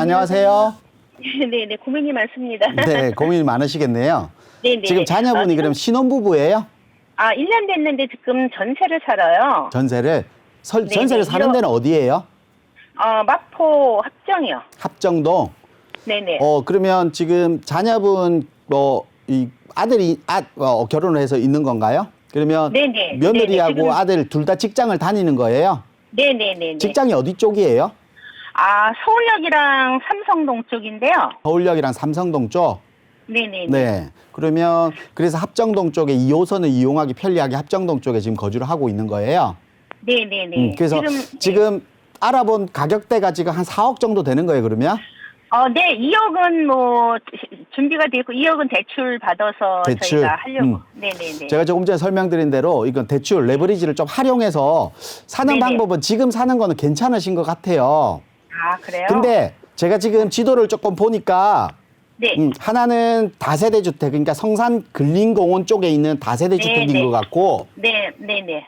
안녕하세요. 네네, 고민이 많습니다. 네, 고민이 많으시겠네요. 네네. 지금 자녀분이 그럼 신혼부부예요? 1년 됐는데 지금 전세를 살아요. 전세를? 네네, 전세를 사는 데는 어디예요? 마포 합정이요. 합정동? 네네. 그러면 지금 자녀분, 이 아들이, 결혼을 해서 있는 건가요? 그러면 네네. 며느리하고 네네, 지금- 아들 둘 다 직장을 다니는 거예요? 네네네. 직장이 어디 쪽이에요? 서울역이랑 삼성동 쪽인데요. 서울역이랑 삼성동 쪽? 네네네. 네. 그러면 그래서 합정동 쪽에 2호선을 이용하기 편리하게 합정동 쪽에 지금 거주를 하고 있는 거예요? 네네네. 그래서 지금 알아본 가격대가 지금 한 4억 정도 되는 거예요, 그러면? 네, 2억은 뭐 준비가 되어 있고 2억은 대출 받아서 대출. 저희가 하려고. 네네네. 제가 조금 전에 설명드린 대로 이건 대출, 레버리지를 좀 활용해서 사는 네네. 방법은 지금 사는 거는 괜찮으신 것 같아요. 그래요? 근데 제가 지금 지도를 조금 보니까 네. 하나는 다세대 주택, 그러니까 성산 근린공원 쪽에 있는 다세대 주택인 것 같고, 네네네.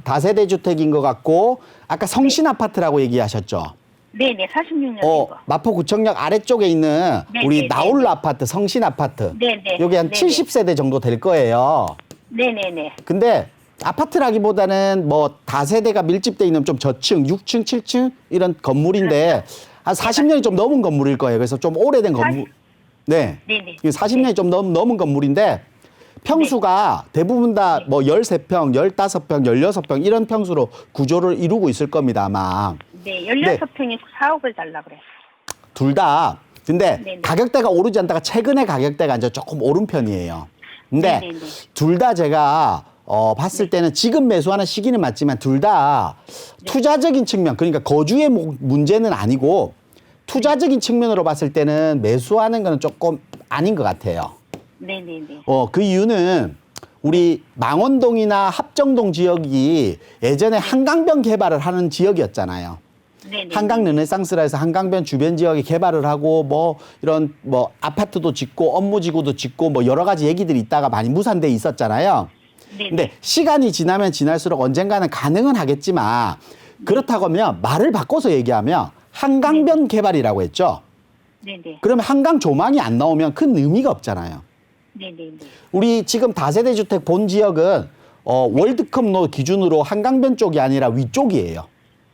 다세대 주택인 것 같고, 아까 성신 아파트라고 얘기하셨죠? 네네, 46년이고. 마포구청역 아래쪽에 있는 네, 우리 네, 나홀라 네. 아파트, 성신 아파트. 네네. 여기 한 네네. 70세대 정도 될 거예요. 네네네. 근데 아파트라기보다는 뭐 다세대가 밀집돼 있는 좀 저층, 6층, 7층 이런 건물인데 한 40년이 좀 넘은 건물일 거예요. 그래서 좀 오래된 건물. 네. 네네. 40년이 좀 넘은 건물인데 평수가 대부분 다 뭐 13평, 15평, 16평 이런 평수로 구조를 이루고 있을 겁니다, 아마. 네, 16평에 4억을 달라고 그랬어요. 둘 다. 근데 네네. 가격대가 오르지 않다가 최근에 가격대가 이제 조금 오른 편이에요. 근데 네네네. 둘 다 제가 봤을 때는 지금 매수하는 시기는 맞지만 둘 다 투자적인 측면, 그러니까 거주의 문제는 아니고 투자적인 측면으로 봤을 때는 매수하는 거는 조금 아닌 것 같아요. 네네네. 그 이유는 우리 망원동이나 합정동 지역이 예전에 한강변 개발을 하는 지역이었잖아요. 네네. 한강 르네상스라 해서 한강변 주변 지역에 개발을 하고 뭐 이런 뭐 아파트도 짓고 업무지구도 짓고 뭐 여러 가지 얘기들이 있다가 많이 무산돼 있었잖아요. 네네. 근데 시간이 지나면 지날수록 언젠가는 가능은 하겠지만 그렇다고 하면 말을 바꿔서 얘기하면 한강변 개발이라고 했죠. 네네. 그러면 한강 조망이 안 나오면 큰 의미가 없잖아요. 네네네. 우리 지금 다세대 주택 본 지역은 월드컵로 기준으로 한강변 쪽이 아니라 위쪽이에요.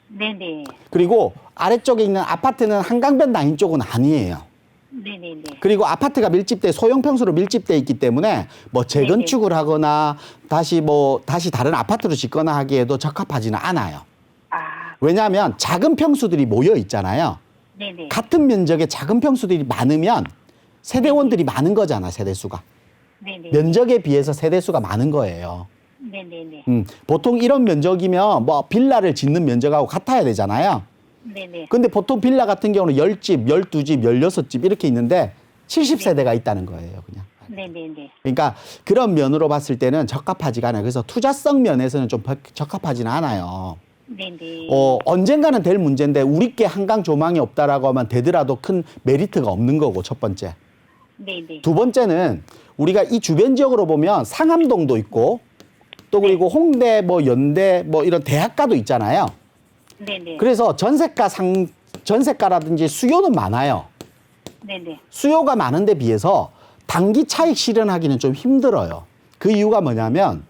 네네. 그리고 아래쪽에 있는 아파트는 한강변 라인 쪽은 아니에요. 네네네. 그리고 아파트가 밀집돼 소형 평수로 밀집돼 있기 때문에 뭐 재건축을 하거나 다시 다른 아파트로 짓거나 하기에도 적합하지는 않아요. 왜냐하면 작은 평수들이 모여 있잖아요. 네네. 같은 면적의 작은 평수들이 많으면 세대원들이 많은 거잖아, 세대수가. 네네. 면적에 비해서 세대수가 많은 거예요. 네네네. 보통 이런 면적이면 뭐 빌라를 짓는 면적하고 같아야 되잖아요. 네네. 근데 보통 빌라 같은 경우는 10집, 12집, 16집 이렇게 있는데 70세대가 있다는 거예요, 그냥. 네네네. 그러니까 그런 면으로 봤을 때는 적합하지가 않아요. 그래서 투자성 면에서는 좀 적합하지는 않아요. 네네. 언젠가는 될 문제인데 우리께 한강 조망이 없다라고 하면 되더라도 큰 메리트가 없는 거고, 첫 번째. 네네. 두 번째는 우리가 이 주변 지역으로 보면 상암동도 있고 또 그리고 홍대, 뭐 연대, 뭐 이런 대학가도 있잖아요. 네네. 그래서 전세가라든지 수요는 많아요. 네네. 수요가 많은데 비해서 단기 차익 실현하기는 좀 힘들어요. 그 이유가 뭐냐면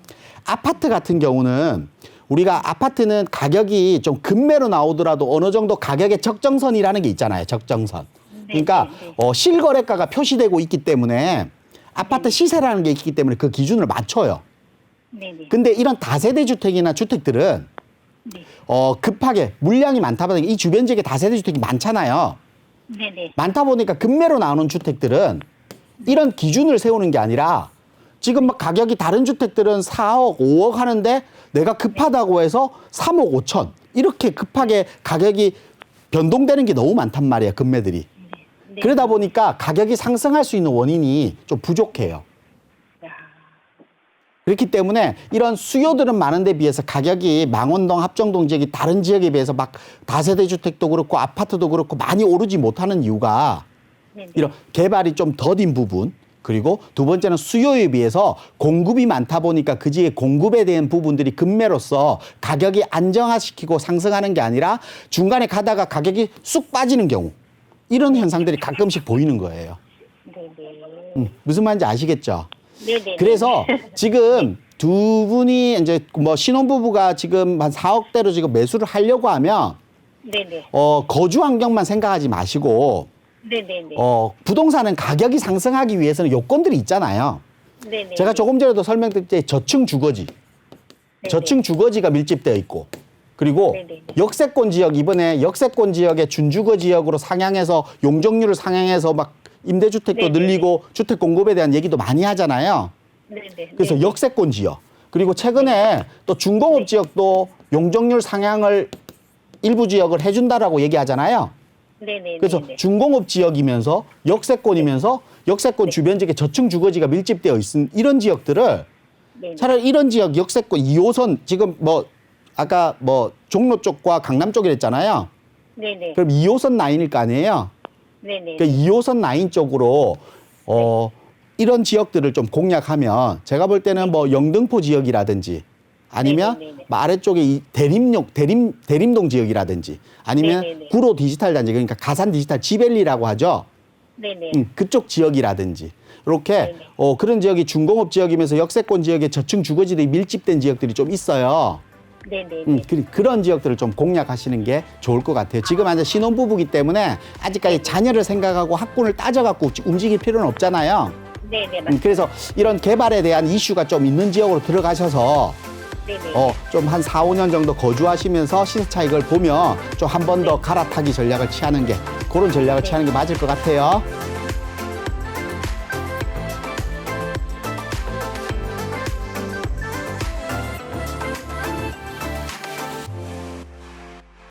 아파트 같은 경우는 우리가 아파트는 가격이 좀 급매로 나오더라도 어느 정도 가격의 적정선이라는 게 있잖아요. 적정선. 그러니까 실거래가가 표시되고 있기 때문에 아파트 시세라는 게 있기 때문에 그 기준을 맞춰요. 네네. 근데 이런 다세대 주택이나 주택들은 네. 급하게 물량이 많다 보니까 이 주변 지역에 다세대 주택이 많잖아요. 네네. 많다 보니까 급매로 나오는 주택들은 이런 기준을 세우는 게 아니라 지금 막 가격이 다른 주택들은 4억, 5억 하는데 내가 급하다고 해서 3억 5천 이렇게 급하게 가격이 변동되는 게 너무 많단 말이에요, 급매들이. 네. 그러다 보니까 가격이 상승할 수 있는 원인이 좀 부족해요. 그렇기 때문에 이런 수요들은 많은데 비해서 가격이 망원동, 합정동 지역이 다른 지역에 비해서 막 다세대 주택도 그렇고 아파트도 그렇고 많이 오르지 못하는 이유가 네네. 이런 개발이 좀 더딘 부분, 그리고 두 번째는 수요에 비해서 공급이 많다 보니까 그 지역의 공급에 대한 부분들이 급매로서 가격이 안정화시키고 상승하는 게 아니라 중간에 가다가 가격이 쑥 빠지는 경우, 이런 현상들이 가끔씩 보이는 거예요. 네네. 무슨 말인지 아시겠죠? 네네. 그래서 지금 두 분이 이제 뭐 신혼부부가 지금 한 4억대로 지금 매수를 하려고 하면 네네. 거주 환경만 생각하지 마시고 네네네. 부동산은 가격이 상승하기 위해서는 요건들이 있잖아요. 네네. 제가 조금 전에도 설명드릴 때 저층 주거지. 저층 주거지가 밀집되어 있고 그리고 네네. 역세권 지역 이번에 역세권 지역의 준주거 지역으로 상향해서 용적률을 상향해서 막 임대주택도 네네. 늘리고 주택 공급에 대한 얘기도 많이 하잖아요. 네네. 그래서 네네. 역세권 지역 그리고 최근에 또 중공업 지역도 용적률 상향을 일부 지역을 해준다라고 얘기하잖아요. 네네. 그래서 네네. 중공업 지역이면서 역세권이면서 역세권 주변 지역에 저층 주거지가 밀집되어 있는 이런 지역들을 네네. 차라리 이런 지역 역세권 2호선 지금 뭐 아까 뭐 종로 쪽과 강남 쪽이랬잖아요. 네네. 그럼 2호선 라인일 거 아니에요. 네네. 그 2호선 라인 쪽으로 이런 지역들을 좀 공략하면 제가 볼 때는 뭐 영등포 지역이라든지 아니면 네네네네. 뭐 아래쪽에 이 대림동 지역이라든지 아니면 네네네. 구로 디지털 단지 그러니까 가산 디지털 지벨리라고 하죠. 네네. 그쪽 지역이라든지 이렇게 네네. 그런 지역이 중공업 지역이면서 역세권 지역에 저층 주거지들이 밀집된 지역들이 좀 있어요. 네네. 그런 지역들을 좀 공략하시는 게 좋을 것 같아요. 지금 아직 신혼부부기 때문에 아직까지 자녀를 생각하고 학군을 따져갖고 움직일 필요는 없잖아요. 네네. 맞습니다. 그래서 이런 개발에 대한 이슈가 좀 있는 지역으로 들어가셔서 네네. 좀 한 4, 5년 정도 거주하시면서 시세 차익을 보면 좀 한 번 더 갈아타기 전략을 취하는 게 그런 전략을 취하는 게 맞을 것 같아요.